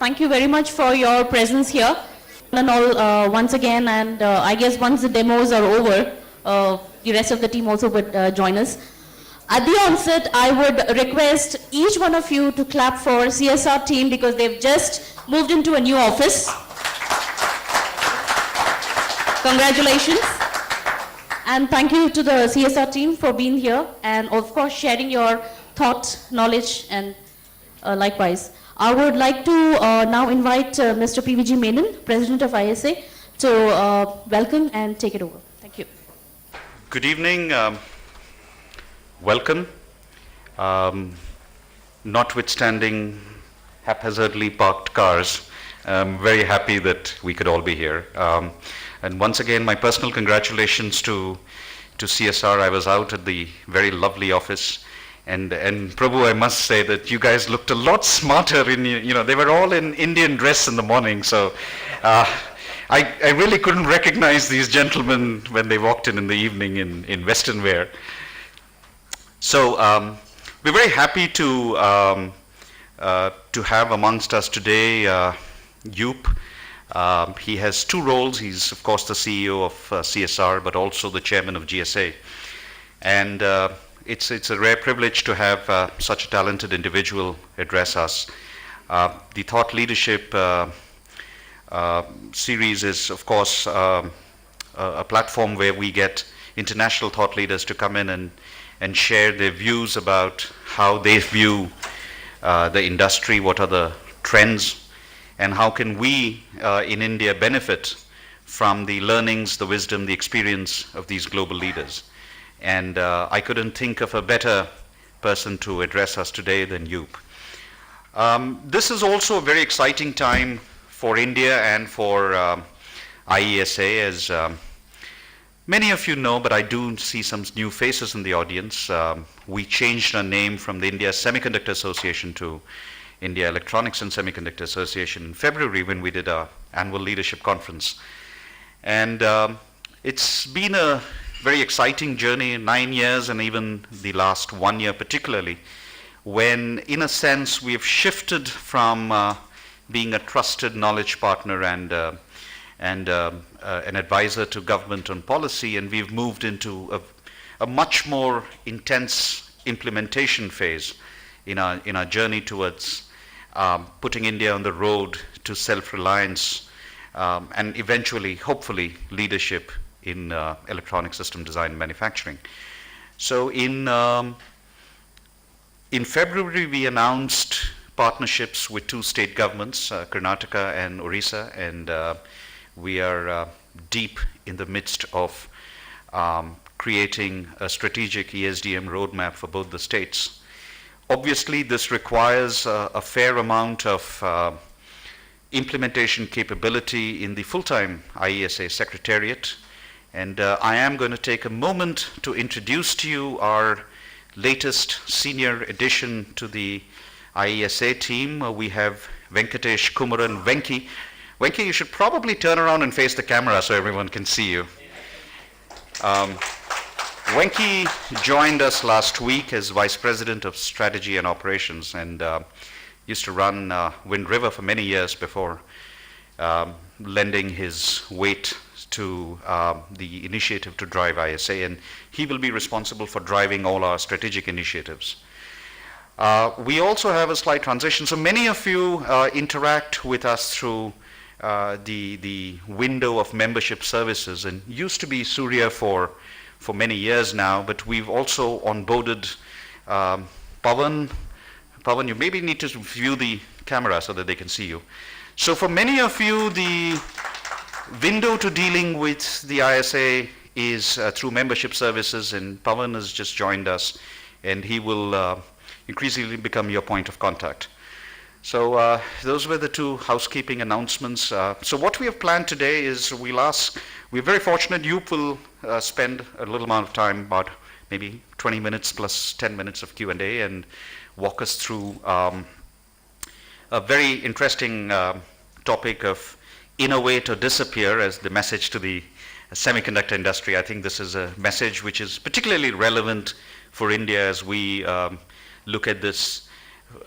thank you very much for your presence here. And all, once again, and I guess once the demos are over, the rest of the team also would join us. At the onset, I would request each one of you to clap for CSR team because they've just moved into a new office. Congratulations. And thank you to the CSR team for being here and of course sharing your thought, knowledge, and likewise. I would like to now invite Mr. PVG Menon, President of ISA, to welcome and take it over. Thank you. Good evening. Welcome. Notwithstanding haphazardly parked cars, I'm very happy that we could all be here. And once again, my personal congratulations to CSR. I was out at the very lovely office. And Prabhu, I must say that you guys looked a lot smarter in, they were all in Indian dress in the morning. So I really couldn't recognize these gentlemen when they walked in the evening in Western wear. So we're very happy to have amongst us today Joep. He has two roles. He's, of course, the CEO of CSR, but also the chairman of GSA. And it's a rare privilege to have such a talented individual address us. The Thought Leadership series is, of course, a platform where we get international thought leaders to come in and share their views about how they view the industry, what are the trends, and how can we in India benefit from the learnings, the wisdom, the experience of these global leaders. And I couldn't think of a better person to address us today than Joep. This is also a very exciting time for India and for IESA, as many of you know, but I do see some new faces in the audience. We changed our name from the India Semiconductor Association to India Electronics and Semiconductor Association in February when we did our annual leadership conference. And it's been a very exciting journey, 9 years, and even the last 1 year particularly, when in a sense we've shifted from being a trusted knowledge partner and an advisor to government on policy, and we've moved into a much more intense implementation phase in our journey towards putting India on the road to self-reliance and eventually, hopefully, leadership in electronic system design and manufacturing. So in February, we announced partnerships with two state governments, Karnataka and 1.IESA, and we are deep in the midst of creating a strategic ESDM roadmap for both the states. Obviously, this requires a fair amount of implementation capability in the full-time IESA Secretariat. And I am going to take a moment to introduce to you our latest senior addition to the IESA team. We have Venkatesh Kumaran. Venki, you should probably turn around and face the camera so everyone can see you. Venki joined us last week as Vice President of Strategy and Operations and used to run Wind River for many years before lending his weight to the initiative to drive ISA, and he will be responsible for driving all our strategic initiatives. We also have a slight transition. So many of you interact with us through the window of membership services, and used to be Surya for many years now, but we've also onboarded Pavan. Pavan, you maybe need to view the camera so that they can see you. So for many of you, the window to dealing with the ISA is through membership services, and Pavan has just joined us, and he will increasingly become your point of contact. So those were the two housekeeping announcements. So what we have planned today is we're very fortunate Joep will spend a little amount of time, about maybe 20 minutes plus 10 minutes of Q&A, and walk us through a very interesting topic of innovate or disappear as the message to the semiconductor industry. I think this is a message which is particularly relevant for India as we look at this.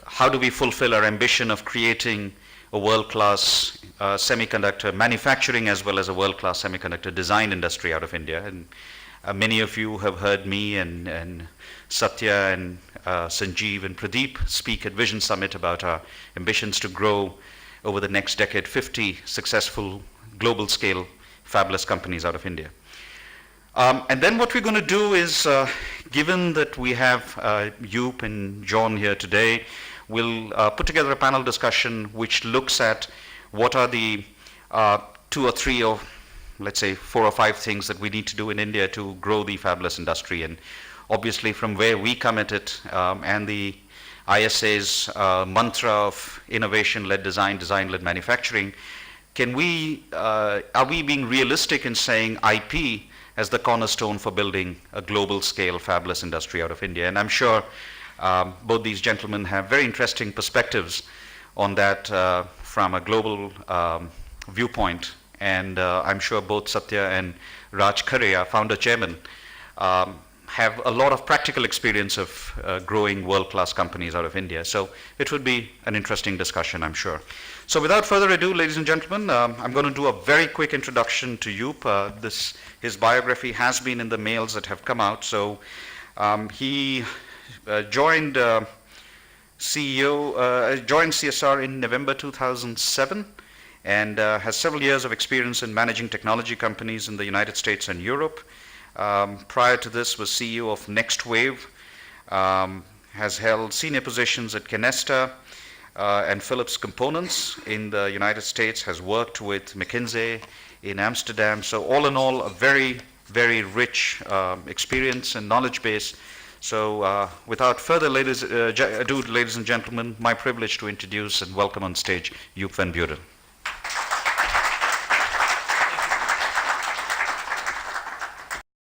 How do we fulfill our ambition of creating a world-class semiconductor manufacturing as well as a world-class semiconductor design industry out of India. And many of you have heard me and Satya and Sanjeev and Pradeep speak at Vision Summit about our ambitions to grow over the next decade 50 successful global scale fabulous companies out of India. And then what we're going to do is, given that we have Joep and John here today, we'll put together a panel discussion which looks at what are the 2 or 3 or let's say 4 or 5 things that we need to do in India to grow the fabulous industry. And obviously from where we come at it and the ISA's mantra of innovation-led design, design-led manufacturing, are we being realistic in saying IP as the cornerstone for building a global scale fabulous industry out of India? And I'm sure both these gentlemen have very interesting perspectives on that from a global viewpoint. And I'm sure both Satya and Raj Khare, our founder chairman, have a lot of practical experience of growing world-class companies out of India. So it would be an interesting discussion, I'm sure. So without further ado, ladies and gentlemen, I'm going to do a very quick introduction to Joep. His biography has been in the mails that have come out. So he joined CSR in November 2007 and has several years of experience in managing technology companies in the United States and Europe. Prior to this was CEO of Next Wave, has held senior positions at Canesta and Philips Components in the United States, has worked with McKinsey in Amsterdam. So all in all, a very, very rich experience and knowledge base. So without further ado, ladies and gentlemen, my privilege to introduce and welcome on stage Joep van Beurden.